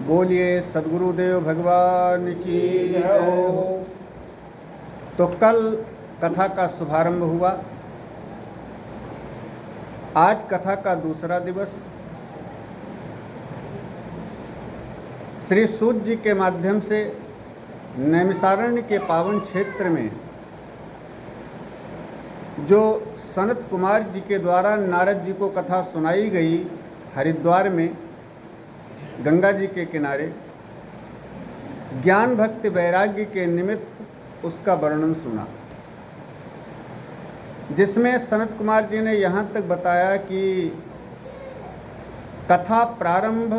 बोलिए सद्गुरुदेव भगवान की जय। तो कल कथा का शुभारंभ हुआ। आज कथा का दूसरा दिवस। श्री सूत जी के माध्यम से नैमिषारण्य के पावन क्षेत्र में जो सनत कुमार जी के द्वारा नारद जी को कथा सुनाई गई, हरिद्वार में गंगा जी के किनारे ज्ञान भक्ति वैराग्य के निमित्त उसका वर्णन सुना, जिसमें सनत कुमार जी ने यहाँ तक बताया कि कथा प्रारंभ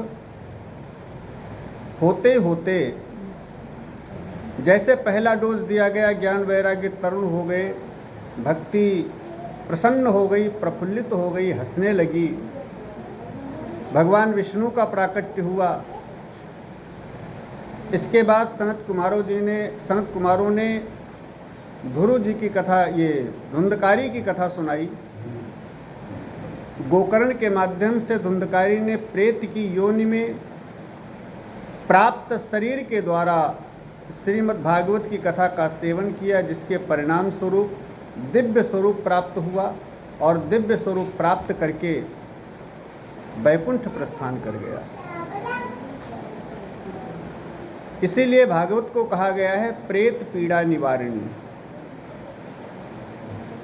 होते होते जैसे पहला डोज दिया गया, ज्ञान वैराग्य तरुण हो गए, भक्ति प्रसन्न हो गई, प्रफुल्लित हो गई, हंसने लगी, भगवान विष्णु का प्राकट्य हुआ। इसके बाद सनत कुमारों ने ध्रुव जी की कथा, ये धुंधकारी की कथा सुनाई। गोकर्ण के माध्यम से धुंधकारी ने प्रेत की योनि में प्राप्त शरीर के द्वारा श्रीमद् भागवत की कथा का सेवन किया, जिसके परिणाम स्वरूप दिव्य स्वरूप प्राप्त हुआ और दिव्य स्वरूप प्राप्त करके वैकुंठ प्रस्थान कर गया। इसीलिए भागवत को कहा गया है प्रेत पीड़ा निवारिणी।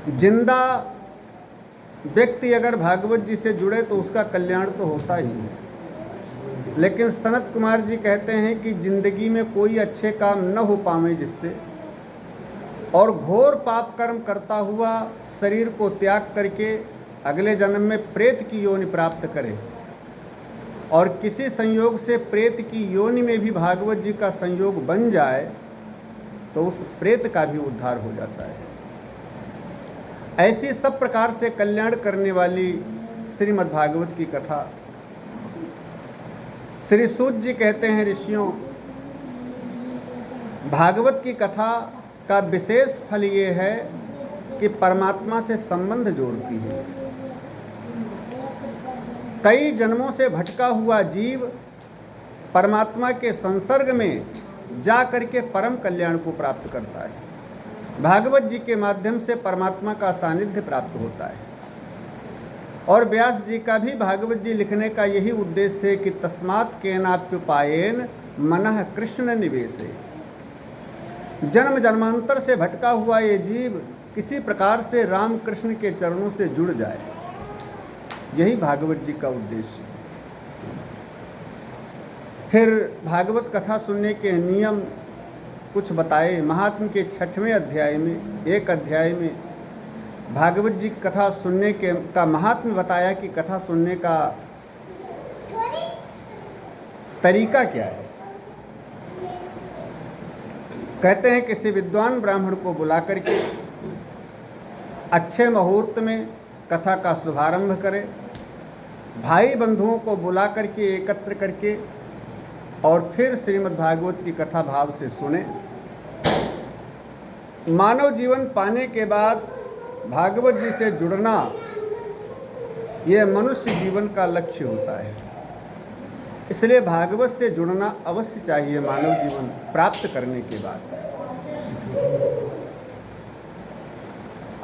जिंदा व्यक्ति अगर भागवत जी से जुड़े तो उसका कल्याण तो होता ही है, लेकिन सनत कुमार जी कहते हैं कि जिंदगी में कोई अच्छे काम न हो पावे जिससे, और घोर पाप कर्म करता हुआ शरीर को त्याग करके अगले जन्म में प्रेत की योनि प्राप्त करे, और किसी संयोग से प्रेत की योनि में भी भागवत जी का संयोग बन जाए तो उस प्रेत का भी उद्धार हो जाता है। ऐसी सब प्रकार से कल्याण करने वाली श्रीमद् भागवत की कथा। श्री सूत जी कहते हैं, ऋषियों, भागवत की कथा का विशेष फल ये है कि परमात्मा से संबंध जोड़ती है। कई जन्मों से भटका हुआ जीव परमात्मा के संसर्ग में जा करके परम कल्याण को प्राप्त करता है। भागवत जी के माध्यम से परमात्मा का सानिध्य प्राप्त होता है। और व्यास जी का भी भागवत जी लिखने का यही उद्देश्य है कि तस्मात् केनाप्युपायेन मनः कृष्ण निवेशे। जन्म जन्मांतर से भटका हुआ ये जीव किसी प्रकार से राम कृष्ण के चरणों से जुड़ जाए, यही भागवत जी का उद्देश्य। फिर भागवत कथा सुनने के नियम कुछ बताए। महात्म के 6वें अध्याय में, एक अध्याय में भागवत जी की कथा सुनने का महात्म बताया कि कथा सुनने का तरीका क्या है। कहते हैं किसी विद्वान ब्राह्मण को बुला करके अच्छे मुहूर्त में कथा का शुभारंभ करें, भाई बंधुओं को बुला करके एकत्र करके और फिर श्रीमद् भागवत की कथा भाव से सुने। मानव जीवन पाने के बाद भागवत जी से जुड़ना यह मनुष्य जीवन का लक्ष्य होता है, इसलिए भागवत से जुड़ना अवश्य चाहिए मानव जीवन प्राप्त करने के बाद।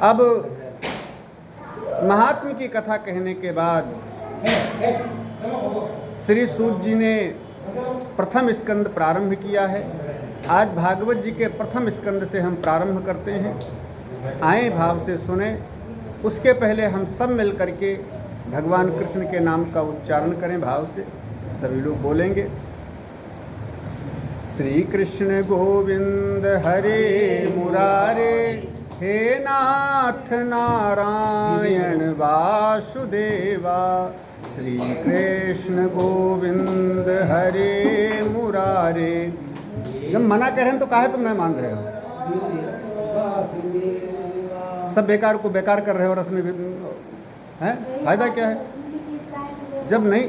अब महात्मा की कथा कहने के बाद श्री सूत जी ने प्रथम स्कंद प्रारंभ किया है। आज भागवत जी के प्रथम स्कंद से हम प्रारंभ करते हैं। आए भाव से सुने। उसके पहले हम सब मिल करके भगवान कृष्ण के नाम का उच्चारण करें भाव से। सभी लोग बोलेंगे, श्री कृष्ण गोविंद हरे मुरारे, हे नाथ नारायण वासुदेवा। श्री कृष्ण गोविंद हरे मुरारे। जब मना कह रहे हैं तो काहे तुम नहीं मान रहे हो? सब बेकार को बेकार कर रहे हो, रस्म हैं, फायदा क्या है? जब नहीं